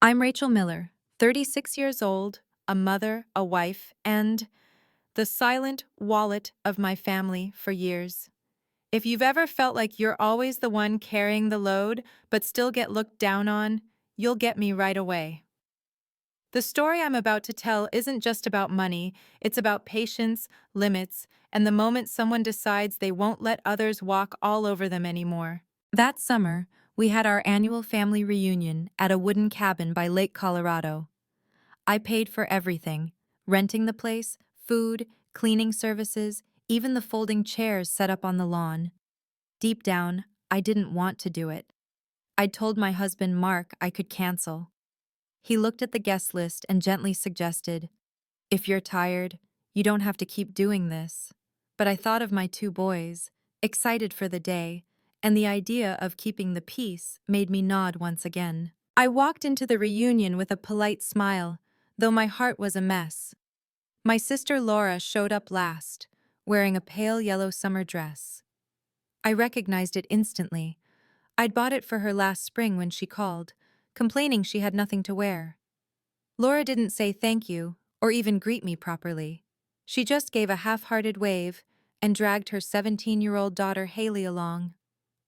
I'm Rachel Miller, 36 years old, a mother, a wife, and the silent wallet of my family for years. If you've ever felt like you're always the one carrying the load but still get looked down on, you'll get me right away. The story I'm about to tell isn't just about money, it's about patience, limits, and the moment someone decides they won't let others walk all over them anymore. That summer, we had our annual family reunion at a wooden cabin by Lake Colorado. I paid for everything, renting the place, food, cleaning services, even the folding chairs set up on the lawn. Deep down, I didn't want to do it. I'd told my husband Mark I could cancel. He looked at the guest list and gently suggested, "If you're tired, you don't have to keep doing this." But I thought of my two boys, excited for the day, and the idea of keeping the peace made me nod once again. I walked into the reunion with a polite smile, though my heart was a mess. My sister Laura showed up last, wearing a pale yellow summer dress. I recognized it instantly. I'd bought it for her last spring when she called, complaining she had nothing to wear. Laura didn't say thank you, or even greet me properly. She just gave a half-hearted wave and dragged her 17-year-old daughter Hailey along,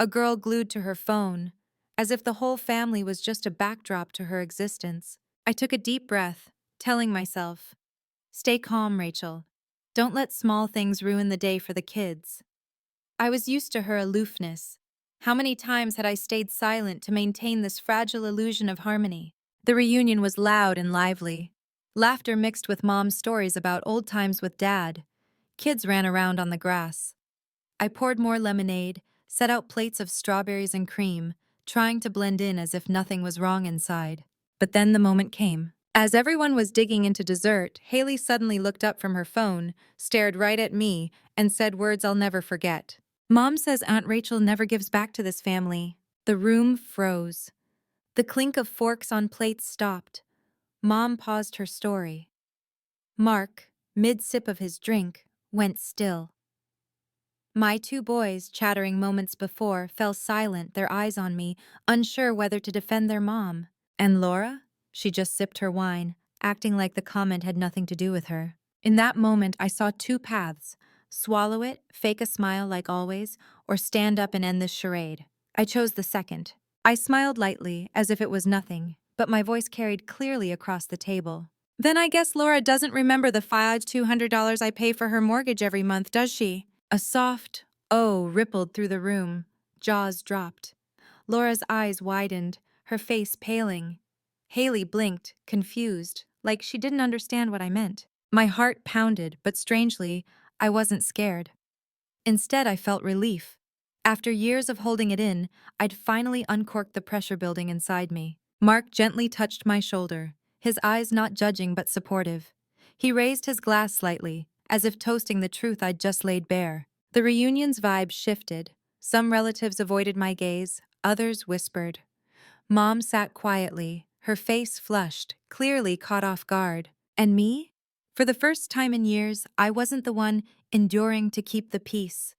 a girl glued to her phone, as if the whole family was just a backdrop to her existence. I took a deep breath, telling myself, "Stay calm, Rachel. Don't let small things ruin the day for the kids." I was used to her aloofness. How many times had I stayed silent to maintain this fragile illusion of harmony? The reunion was loud and lively. Laughter mixed with Mom's stories about old times with Dad. Kids ran around on the grass. I poured more lemonade, set out plates of strawberries and cream, trying to blend in as if nothing was wrong inside. But then the moment came. As everyone was digging into dessert, Hailey suddenly looked up from her phone, stared right at me, and said words I'll never forget. "Mom says Aunt Rachel never gives back to this family." The room froze. The clink of forks on plates stopped. Mom paused her story. Mark, mid-sip of his drink, went still. My two boys, chattering moments before, fell silent, their eyes on me, unsure whether to defend their mom. And Laura? She just sipped her wine, acting like the comment had nothing to do with her. In that moment, I saw two paths: swallow it, fake a smile like always, or stand up and end this charade. I chose the second. I smiled lightly, as if it was nothing, but my voice carried clearly across the table. "Then I guess Laura doesn't remember the $200 I pay for her mortgage every month, does she?" A soft "oh" rippled through the room. Jaws dropped. Laura's eyes widened, her face paling. Hailey blinked, confused, like she didn't understand what I meant. My heart pounded, but strangely, I wasn't scared. Instead, I felt relief. After years of holding it in, I'd finally uncorked the pressure building inside me. Mark gently touched my shoulder, his eyes not judging but supportive. He raised his glass slightly, as if toasting the truth I'd just laid bare. The reunion's vibe shifted. Some relatives avoided my gaze, others whispered. Mom sat quietly, her face flushed, clearly caught off guard. And me? For the first time in years, I wasn't the one enduring to keep the peace.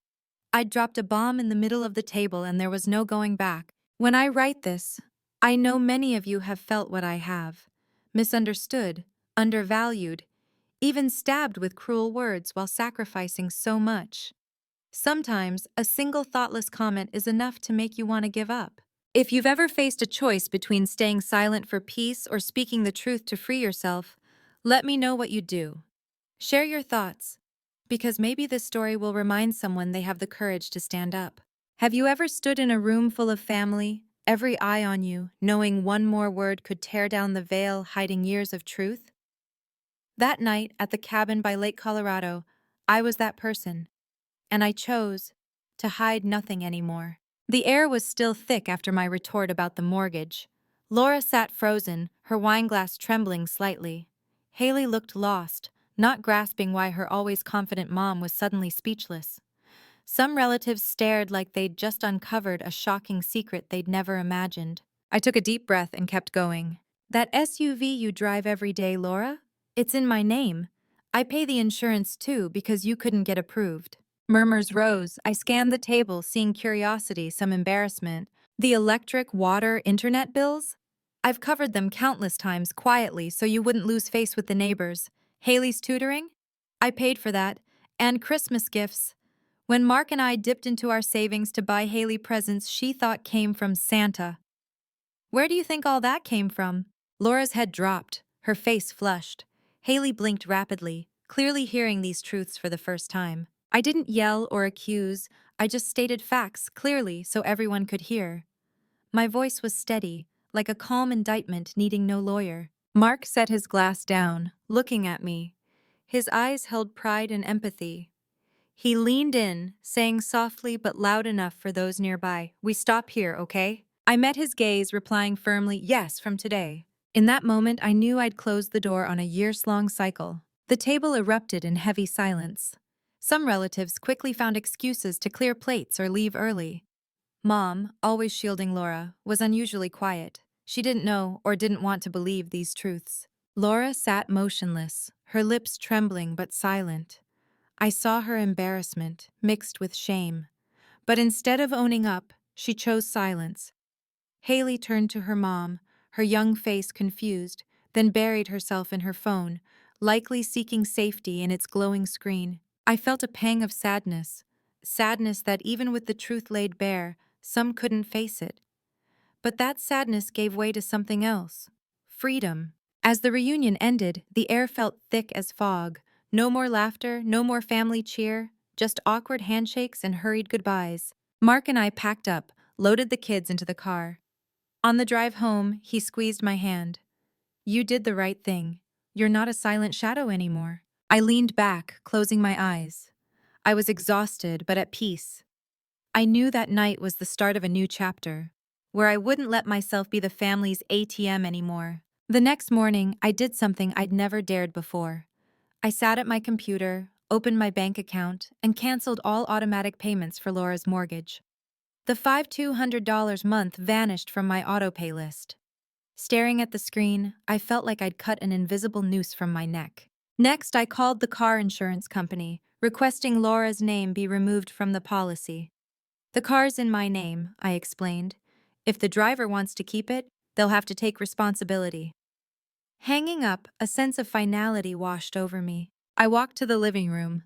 I'd dropped a bomb in the middle of the table and there was no going back. When I write this, I know many of you have felt what I have. Misunderstood, undervalued, even stabbed with cruel words while sacrificing so much. Sometimes, a single thoughtless comment is enough to make you want to give up. If you've ever faced a choice between staying silent for peace or speaking the truth to free yourself, let me know what you'd do. Share your thoughts, because maybe this story will remind someone they have the courage to stand up. Have you ever stood in a room full of family, every eye on you, knowing one more word could tear down the veil hiding years of truth? That night at the cabin by Lake Colorado, I was that person, and I chose to hide nothing anymore. The air was still thick after my retort about the mortgage. Laura sat frozen, her wineglass trembling slightly. Hailey looked lost, not grasping why her always confident mom was suddenly speechless. Some relatives stared like they'd just uncovered a shocking secret they'd never imagined. I took a deep breath and kept going. "That SUV you drive every day, Laura? It's in my name. I pay the insurance too because you couldn't get approved." Murmurs rose. I scanned the table, seeing curiosity, some embarrassment. "The electric, water, internet bills?" I've covered them countless times quietly so you wouldn't lose face with the neighbors. Hailey's tutoring? I paid for that. And Christmas gifts. When Mark and I dipped into our savings to buy Hailey presents she thought came from Santa. Where do you think all that came from? Laura's head dropped, her face flushed. Hailey blinked rapidly, clearly hearing these truths for the first time. I didn't yell or accuse, I just stated facts clearly so everyone could hear. My voice was steady, like a calm indictment needing no lawyer. Mark set his glass down, looking at me. His eyes held pride and empathy. He leaned in, saying softly but loud enough for those nearby, "We stop here, okay?" I met his gaze, replying firmly, "Yes, from today." In that moment, I knew I'd closed the door on a years-long cycle. The table erupted in heavy silence. Some relatives quickly found excuses to clear plates or leave early. Mom, always shielding Laura, was unusually quiet. She didn't know or didn't want to believe these truths. Laura sat motionless, her lips trembling but silent. I saw her embarrassment, mixed with shame. But instead of owning up, she chose silence. Hailey turned to her mom, her young face confused, then buried herself in her phone, likely seeking safety in its glowing screen. I felt a pang of sadness. Sadness that even with the truth laid bare, some couldn't face it. But that sadness gave way to something else. Freedom. As the reunion ended, the air felt thick as fog. No more laughter, no more family cheer, just awkward handshakes and hurried goodbyes. Mark and I packed up, loaded the kids into the car. On the drive home, he squeezed my hand. "You did the right thing. You're not a silent shadow anymore." I leaned back, closing my eyes. I was exhausted, but at peace. I knew that night was the start of a new chapter, where I wouldn't let myself be the family's ATM anymore. The next morning, I did something I'd never dared before. I sat at my computer, opened my bank account, and canceled all automatic payments for Laura's mortgage. The $200 month vanished from my autopay list. Staring at the screen, I felt like I'd cut an invisible noose from my neck. Next, I called the car insurance company, requesting Laura's name be removed from the policy. "The car's in my name," I explained. "If the driver wants to keep it, they'll have to take responsibility." Hanging up, a sense of finality washed over me. I walked to the living room.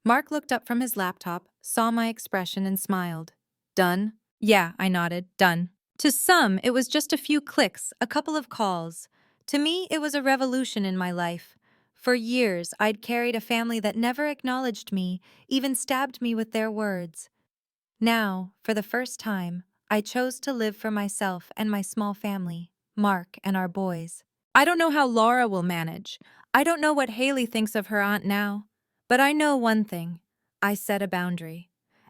Mark looked up from his laptop, saw my expression, and smiled. "Done?" "Yeah," I nodded. "Done." To some, it was just a few clicks, a couple of calls. To me, it was a revolution in my life. For years, I'd carried a family that never acknowledged me, even stabbed me with their words. Now, for the first time, I chose to live for myself and my small family, Mark and our boys. I don't know how Laura will manage. I don't know what Hailey thinks of her aunt now. But I know one thing. I set a boundary.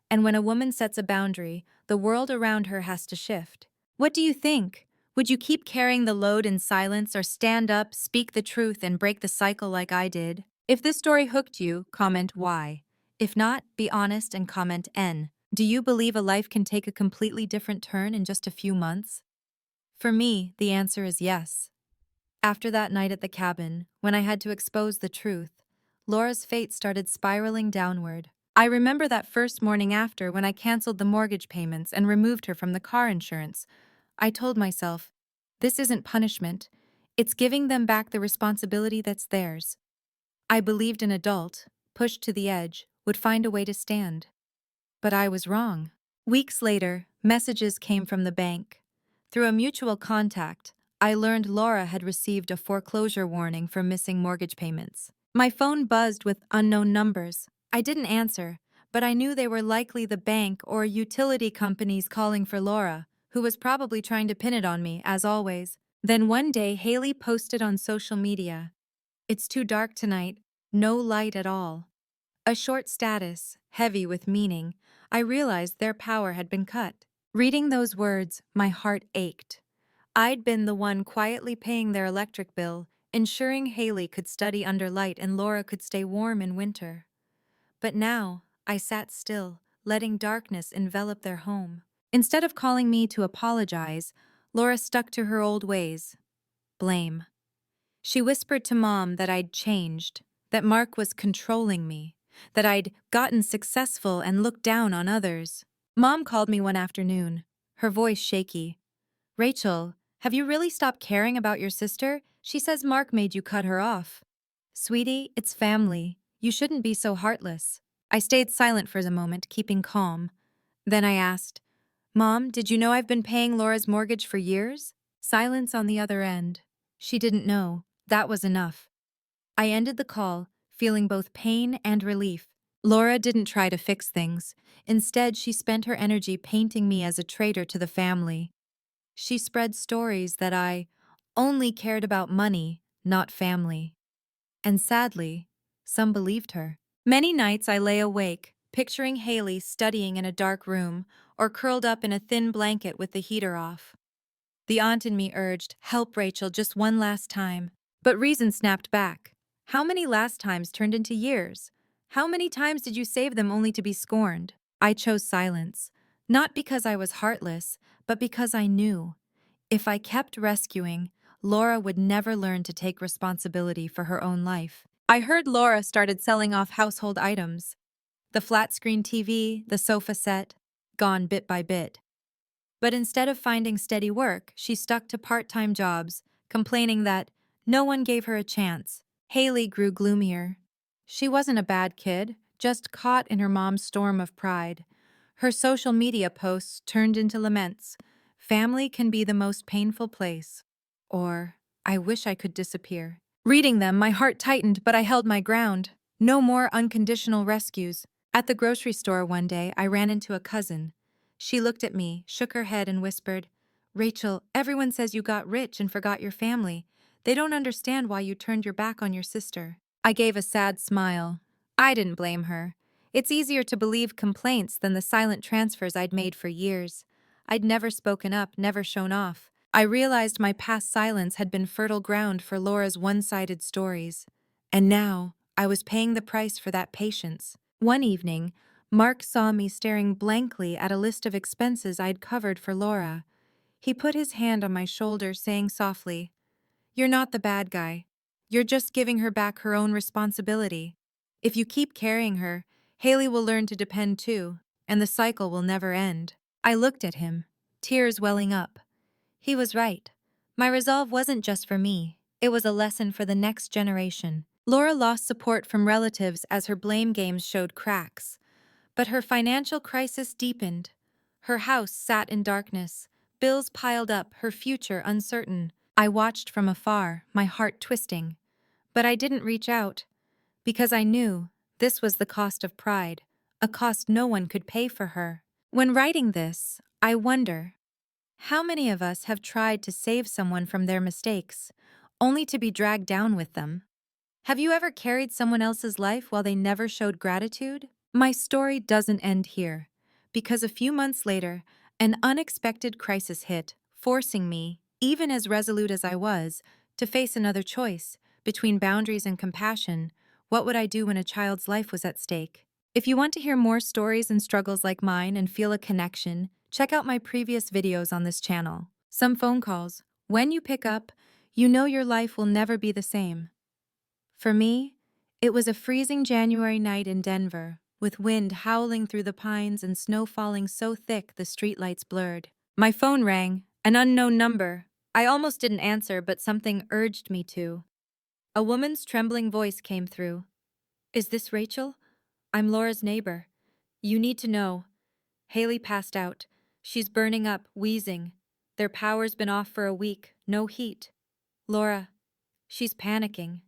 And when a woman sets a boundary, the world around her has to shift. What do you think? Would you keep carrying the load in silence or stand up, speak the truth, and break the cycle like I did? If this story hooked you, comment Y. If not, be honest and comment N. Do you believe a life can take a completely different turn in just a few months? For me, the answer is yes. After that night at the cabin, when I had to expose the truth, Laura's fate started spiraling downward. I remember that first morning after when I canceled the mortgage payments and removed her from the car insurance. I told myself, this isn't punishment. It's giving them back the responsibility that's theirs. I believed an adult, pushed to the edge, would find a way to stand. But I was wrong. Weeks later, messages came from the bank. Through a mutual contact, I learned Laura had received a foreclosure warning for missing mortgage payments. My phone buzzed with unknown numbers. I didn't answer, but I knew they were likely the bank or utility companies calling for Laura, who was probably trying to pin it on me, as always. Then one day, Hailey posted on social media, "It's too dark tonight, no light at all." A short status, heavy with meaning. I realized their power had been cut. Reading those words, my heart ached. I'd been the one quietly paying their electric bill, ensuring Hailey could study under light and Laura could stay warm in winter. But now, I sat still, letting darkness envelop their home. Instead of calling me to apologize, Laura stuck to her old ways. Blame. She whispered to Mom that I'd changed, that Mark was controlling me, that I'd gotten successful and looked down on others. Mom called me one afternoon, her voice shaky. "Rachel, Have you really stopped caring about your sister? She says Mark made you cut her off. Sweetie, it's family. You shouldn't be so heartless. I stayed silent for a moment, keeping calm. Then I asked, Mom, did you know I've been paying Laura's mortgage for years? Silence on the other end. She didn't know. That was enough. I ended the call, feeling both pain and relief. Laura didn't try to fix things. Instead, she spent her energy painting me as a traitor to the family. She spread stories that I only cared about money, not family. And sadly, some believed her. Many nights I lay awake, picturing Hailey studying in a dark room or curled up in a thin blanket with the heater off. The aunt in me urged, "Help Rachel just one last time." But reason snapped back. How many last times turned into years? How many times did you save them only to be scorned? I chose silence, not because I was heartless, but because I knew. If I kept rescuing, Laura would never learn to take responsibility for her own life. I heard Laura started selling off household items. The flat-screen TV, the sofa set, gone bit by bit. But instead of finding steady work, she stuck to part-time jobs, complaining that no one gave her a chance. Hailey grew gloomier. She wasn't a bad kid, just caught in her mom's storm of pride. Her social media posts turned into laments. Family can be the most painful place. Or, I wish I could disappear. Reading them, my heart tightened, but I held my ground. No more unconditional rescues. At the grocery store one day, I ran into a cousin. She looked at me, shook her head, and whispered, "Rachel, everyone says you got rich and forgot your family. They don't understand why you turned your back on your sister." I gave a sad smile. I didn't blame her. It's easier to believe complaints than the silent transfers I'd made for years. I'd never spoken up, never shown off. I realized my past silence had been fertile ground for Laura's one-sided stories. And now, I was paying the price for that patience. One evening, Mark saw me staring blankly at a list of expenses I'd covered for Laura. He put his hand on my shoulder, saying softly, "You're not the bad guy. You're just giving her back her own responsibility. If you keep carrying her, Hailey will learn to depend too, and the cycle will never end." I looked at him, tears welling up. He was right. My resolve wasn't just for me. It was a lesson for the next generation. Laura lost support from relatives as her blame games showed cracks. But her financial crisis deepened. Her house sat in darkness, bills piled up, her future uncertain. I watched from afar, my heart twisting. But I didn't reach out, because I knew this was the cost of pride, a cost no one could pay for her. When writing this, I wonder, how many of us have tried to save someone from their mistakes, only to be dragged down with them? Have you ever carried someone else's life while they never showed gratitude? My story doesn't end here, because a few months later, an unexpected crisis hit, forcing me, even as resolute as I was, to face another choice between boundaries and compassion. What would I do when a child's life was at stake? If you want to hear more stories and struggles like mine and feel a connection, check out my previous videos on this channel. Some phone calls. When you pick up, you know your life will never be the same. For me, it was a freezing January night in Denver, with wind howling through the pines and snow falling so thick the streetlights blurred. My phone rang, an unknown number. I almost didn't answer, but something urged me to. A woman's trembling voice came through. "Is this Rachel? I'm Laura's neighbor. You need to know. Hailey passed out. She's burning up, wheezing. Their power's been off for a week, no heat. Laura, she's panicking.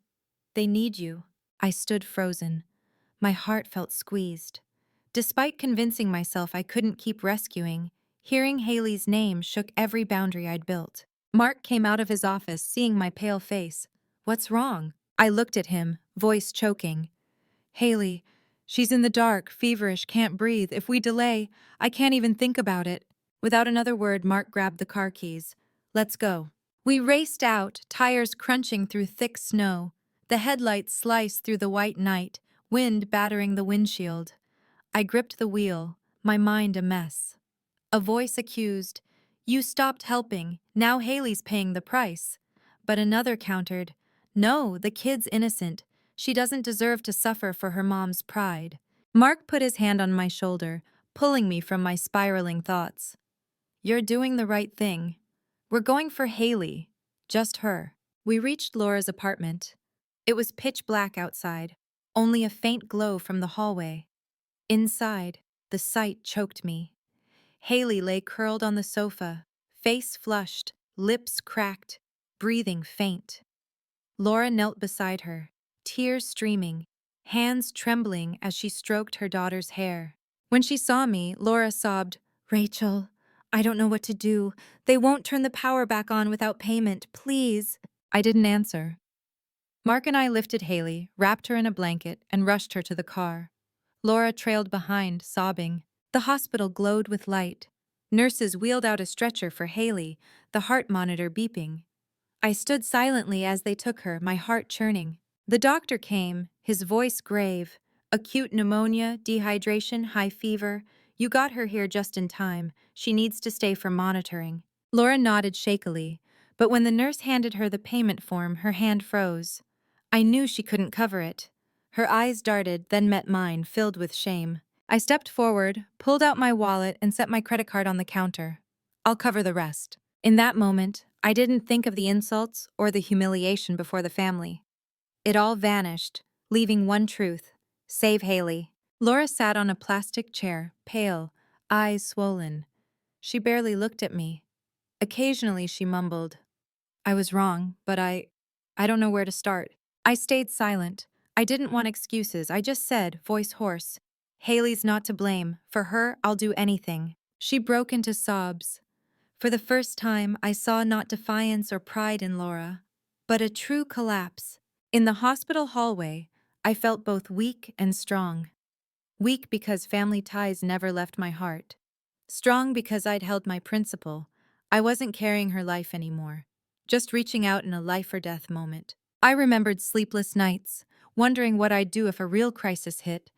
They need you." I stood frozen. My heart felt squeezed. Despite convincing myself I couldn't keep rescuing, hearing Hailey's name shook every boundary I'd built. Mark came out of his office, seeing my pale face. "What's wrong?" I looked at him, voice choking. "Hailey, she's in the dark, feverish, can't breathe. If we delay, I can't even think about it." Without another word, Mark grabbed the car keys. "Let's go." We raced out, tires crunching through thick snow. The headlights sliced through the white night, wind battering the windshield. I gripped the wheel, my mind a mess. A voice accused, "You stopped helping, now Hailey's paying the price." But another countered, "No, the kid's innocent. She doesn't deserve to suffer for her mom's pride." Mark put his hand on my shoulder, pulling me from my spiraling thoughts. "You're doing the right thing. We're going for Hailey. Just her. We reached Laura's apartment. It was pitch black outside, only a faint glow from the hallway. Inside, the sight choked me. Hailey lay curled on the sofa, face flushed, lips cracked, breathing faint. Laura knelt beside her, tears streaming, hands trembling as she stroked her daughter's hair. When she saw me, Laura sobbed, "Rachel, I don't know what to do. They won't turn the power back on without payment, please." I didn't answer. Mark and I lifted Hailey, wrapped her in a blanket, and rushed her to the car. Laura trailed behind, sobbing. The hospital glowed with light. Nurses wheeled out a stretcher for Hailey, the heart monitor beeping. I stood silently as they took her, my heart churning. The doctor came, his voice grave. "Acute pneumonia, dehydration, high fever. You got her here just in time. She needs to stay for monitoring." Laura nodded shakily, but when the nurse handed her the payment form, her hand froze. I knew she couldn't cover it. Her eyes darted, then met mine, filled with shame. I stepped forward, pulled out my wallet, and set my credit card on the counter. "I'll cover the rest." In that moment, I didn't think of the insults or the humiliation before the family. It all vanished, leaving one truth: save Hailey. Laura sat on a plastic chair, pale, eyes swollen. She barely looked at me. Occasionally she mumbled, "I was wrong, but I don't know where to start." I stayed silent. I didn't want excuses. I just said, voice hoarse, "Hailey's not to blame. For her, I'll do anything." She broke into sobs. For the first time, I saw not defiance or pride in Laura, but a true collapse. In the hospital hallway, I felt both weak and strong. Weak because family ties never left my heart. Strong because I'd held my principle. I wasn't carrying her life anymore, just reaching out in a life or death moment. I remembered sleepless nights, wondering what I'd do if a real crisis hit.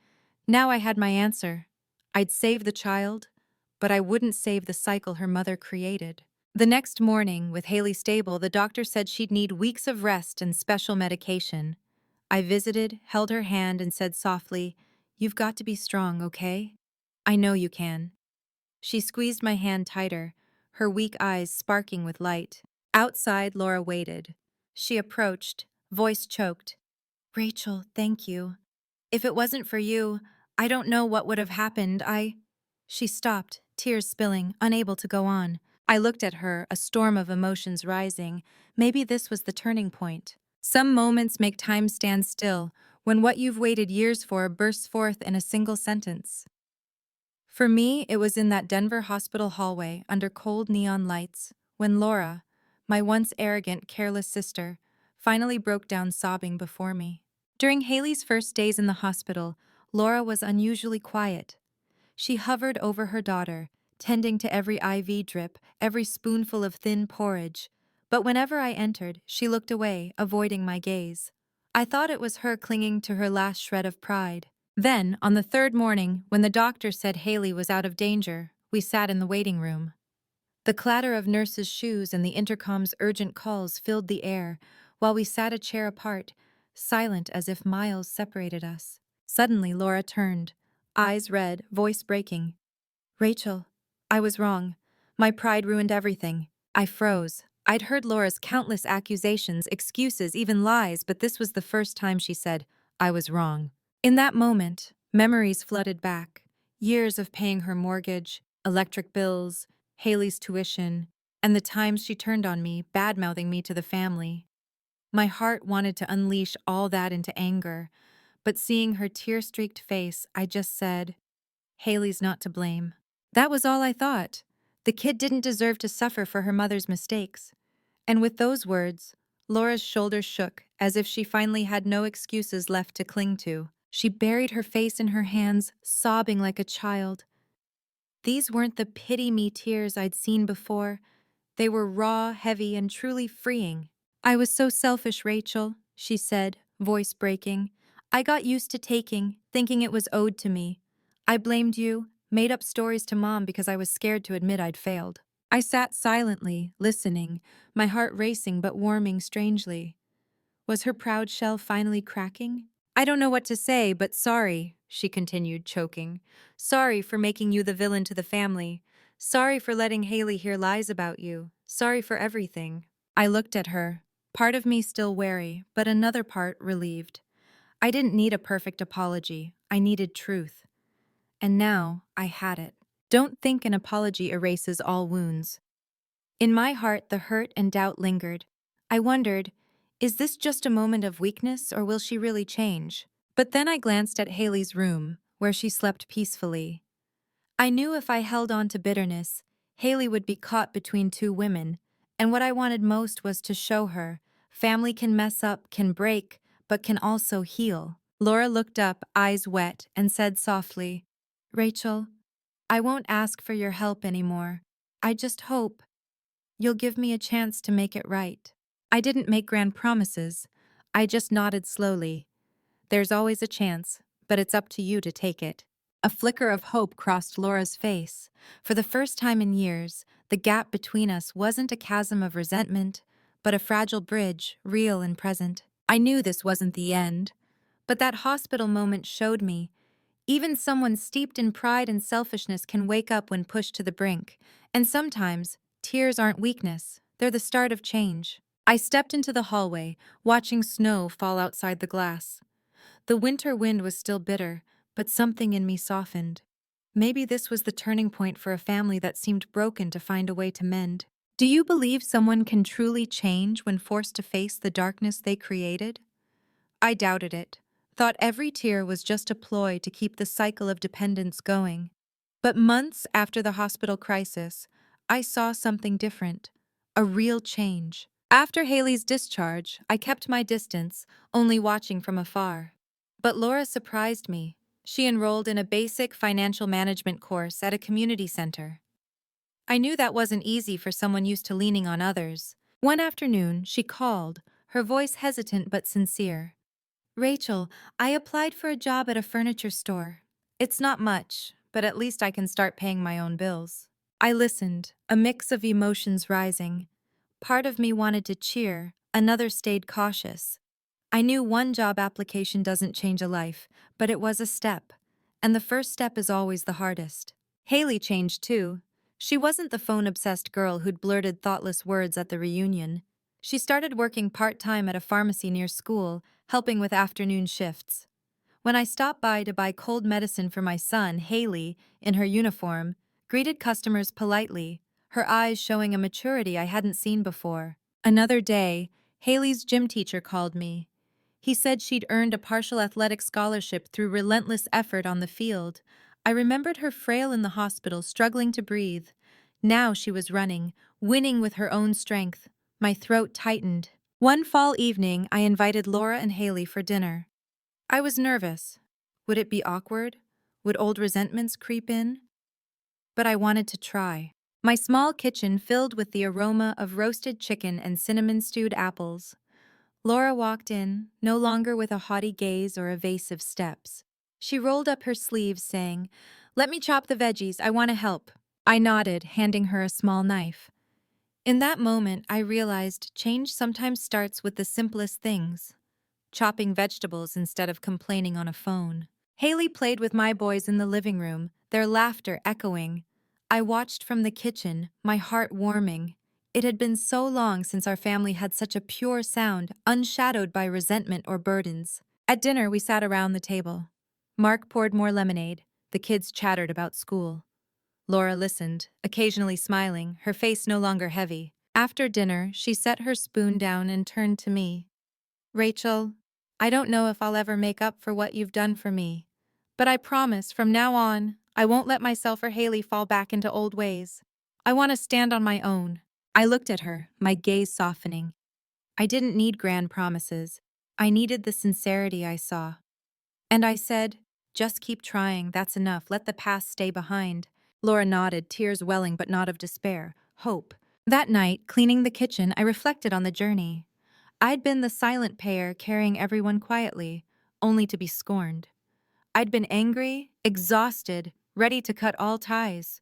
Now I had my answer. I'd save the child, but I wouldn't save the cycle her mother created. The next morning, with Hailey stable, the doctor said she'd need weeks of rest and special medication. I visited, held her hand, and said softly, "You've got to be strong, okay? I know you can." She squeezed my hand tighter, her weak eyes sparking with light. Outside, Laura waited. She approached, voice choked. "Rachel, thank you. If it wasn't for you, I don't know what would have happened. She stopped, tears spilling, unable to go on. I looked at her, a storm of emotions rising. Maybe this was the turning point. Some moments make time stand still, when what you've waited years for bursts forth in a single sentence. For me, it was in that Denver hospital hallway under cold neon lights, when Laura, my once arrogant, careless sister, finally broke down sobbing before me. During Hailey's first days in the hospital, Laura was unusually quiet. She hovered over her daughter, tending to every IV drip, every spoonful of thin porridge. But whenever I entered, she looked away, avoiding my gaze. I thought it was her clinging to her last shred of pride. Then, on the third morning, when the doctor said Hailey was out of danger, we sat in the waiting room. The clatter of nurses' shoes and the intercom's urgent calls filled the air, while we sat a chair apart, silent as if miles separated us. Suddenly, Laura turned, eyes red, voice breaking. "Rachel, I was wrong. My pride ruined everything." I froze. I'd heard Laura's countless accusations, excuses, even lies, but this was the first time she said, "I was wrong." In that moment, memories flooded back. Years of paying her mortgage, electric bills, Hailey's tuition, and the times she turned on me, bad-mouthing me to the family. My heart wanted to unleash all that into anger, but seeing her tear-streaked face, I just said, "Hailey's not to blame." That was all I thought. The kid didn't deserve to suffer for her mother's mistakes. And with those words, Laura's shoulders shook, as if she finally had no excuses left to cling to. She buried her face in her hands, sobbing like a child. These weren't the pity-me tears I'd seen before. They were raw, heavy, and truly freeing. "I was so selfish, Rachel," she said, voice breaking. "I got used to taking, thinking it was owed to me. I blamed you, made up stories to Mom because I was scared to admit I'd failed." I sat silently, listening, my heart racing but warming strangely. Was her proud shell finally cracking? "I don't know what to say, but sorry," she continued, choking. "Sorry for making you the villain to the family. Sorry for letting Hailey hear lies about you. Sorry for everything. I looked at her, part of me still wary, but another part relieved. I didn't need a perfect apology. I needed truth. And now I had it. Don't think an apology erases all wounds. In my heart, the hurt and doubt lingered. I wondered, is this just a moment of weakness or will she really change? But then I glanced at Hailey's room, where she slept peacefully. I knew if I held on to bitterness, Hailey would be caught between two women, and what I wanted most was to show her family can mess up, can break, but can also heal. Laura looked up, eyes wet, and said softly, Rachel, I won't ask for your help anymore. I just hope you'll give me a chance to make it right. I didn't make grand promises. I just nodded slowly. There's always a chance, but it's up to you to take it. A flicker of hope crossed Laura's face. For the first time in years, the gap between us wasn't a chasm of resentment, but a fragile bridge, real and present. I knew this wasn't the end, but that hospital moment showed me even someone steeped in pride and selfishness can wake up when pushed to the brink, and sometimes tears aren't weakness, they're the start of change. I stepped into the hallway, watching snow fall outside the glass. The winter wind was still bitter, but something in me softened. Maybe this was the turning point for a family that seemed broken to find a way to mend. Do you believe someone can truly change when forced to face the darkness they created? I doubted it, thought every tear was just a ploy to keep the cycle of dependence going. But months after the hospital crisis, I saw something different, a real change. After Hailey's discharge, I kept my distance, only watching from afar. But Laura surprised me. She enrolled in a basic financial management course at a community center. I knew that wasn't easy for someone used to leaning on others. One afternoon, she called, her voice hesitant but sincere. Rachel, I applied for a job at a furniture store. It's not much, but at least I can start paying my own bills. I listened, a mix of emotions rising. Part of me wanted to cheer, another stayed cautious. I knew one job application doesn't change a life, but it was a step. And the first step is always the hardest. Hailey changed too. She wasn't the phone-obsessed girl who'd blurted thoughtless words at the reunion. She started working part-time at a pharmacy near school, helping with afternoon shifts. When I stopped by to buy cold medicine for my son, Hailey, in her uniform, greeted customers politely, her eyes showing a maturity I hadn't seen before. Another day, Hailey's gym teacher called me. He said she'd earned a partial athletic scholarship through relentless effort on the field. I remembered her frail in the hospital, struggling to breathe. Now she was running, winning with her own strength. My throat tightened. One fall evening, I invited Laura and Hailey for dinner. I was nervous. Would it be awkward? Would old resentments creep in? But I wanted to try. My small kitchen filled with the aroma of roasted chicken and cinnamon-stewed apples. Laura walked in, no longer with a haughty gaze or evasive steps. She rolled up her sleeves, saying, "Let me chop the veggies, I want to help." I nodded, handing her a small knife. In that moment, I realized change sometimes starts with the simplest things. Chopping vegetables instead of complaining on a phone. Hailey played with my boys in the living room, their laughter echoing. I watched from the kitchen, my heart warming. It had been so long since our family had such a pure sound, unshadowed by resentment or burdens. At dinner, we sat around the table. Mark poured more lemonade. The kids chattered about school. Laura listened, occasionally smiling, her face no longer heavy. After dinner, she set her spoon down and turned to me. Rachel, I don't know if I'll ever make up for what you've done for me. But I promise, from now on, I won't let myself or Hailey fall back into old ways. I want to stand on my own. I looked at her, my gaze softening. I didn't need grand promises. I needed the sincerity I saw. And I said, just keep trying, that's enough, let the past stay behind. Laura nodded, tears welling but not of despair, hope. That night, cleaning the kitchen, I reflected on the journey. I'd been the silent payer carrying everyone quietly, only to be scorned. I'd been angry, exhausted, ready to cut all ties.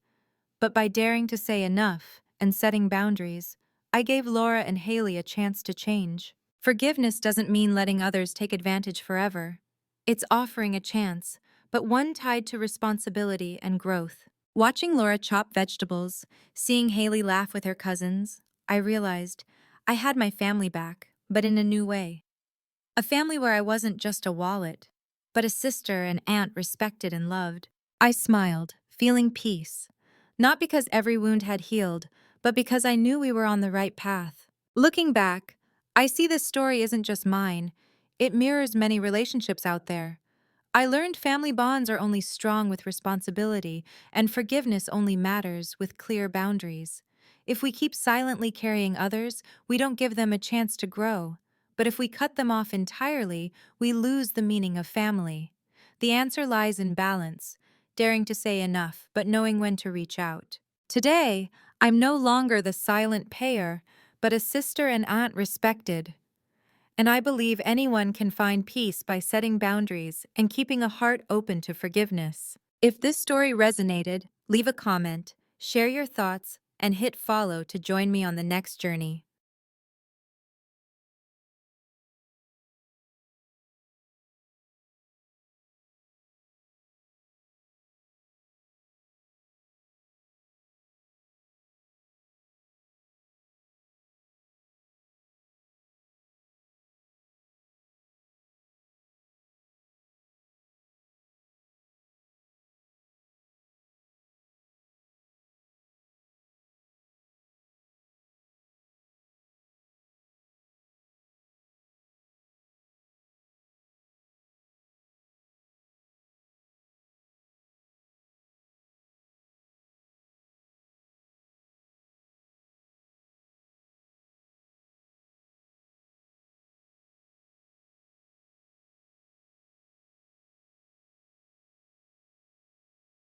But by daring to say enough and setting boundaries, I gave Laura and Hailey a chance to change. Forgiveness doesn't mean letting others take advantage forever. It's offering a chance, but one tied to responsibility and growth. Watching Laura chop vegetables, seeing Hailey laugh with her cousins, I realized I had my family back, but in a new way. A family where I wasn't just a wallet, but a sister and aunt respected and loved. I smiled, feeling peace. Not because every wound had healed, but because I knew we were on the right path. Looking back, I see this story isn't just mine, it mirrors many relationships out there. I learned family bonds are only strong with responsibility, and forgiveness only matters with clear boundaries. If we keep silently carrying others, we don't give them a chance to grow. But if we cut them off entirely, we lose the meaning of family. The answer lies in balance, daring to say enough, but knowing when to reach out. Today, I'm no longer the silent payer, but a sister and aunt respected. And I believe anyone can find peace by setting boundaries and keeping a heart open to forgiveness. If this story resonated, leave a comment, share your thoughts, and hit follow to join me on the next journey.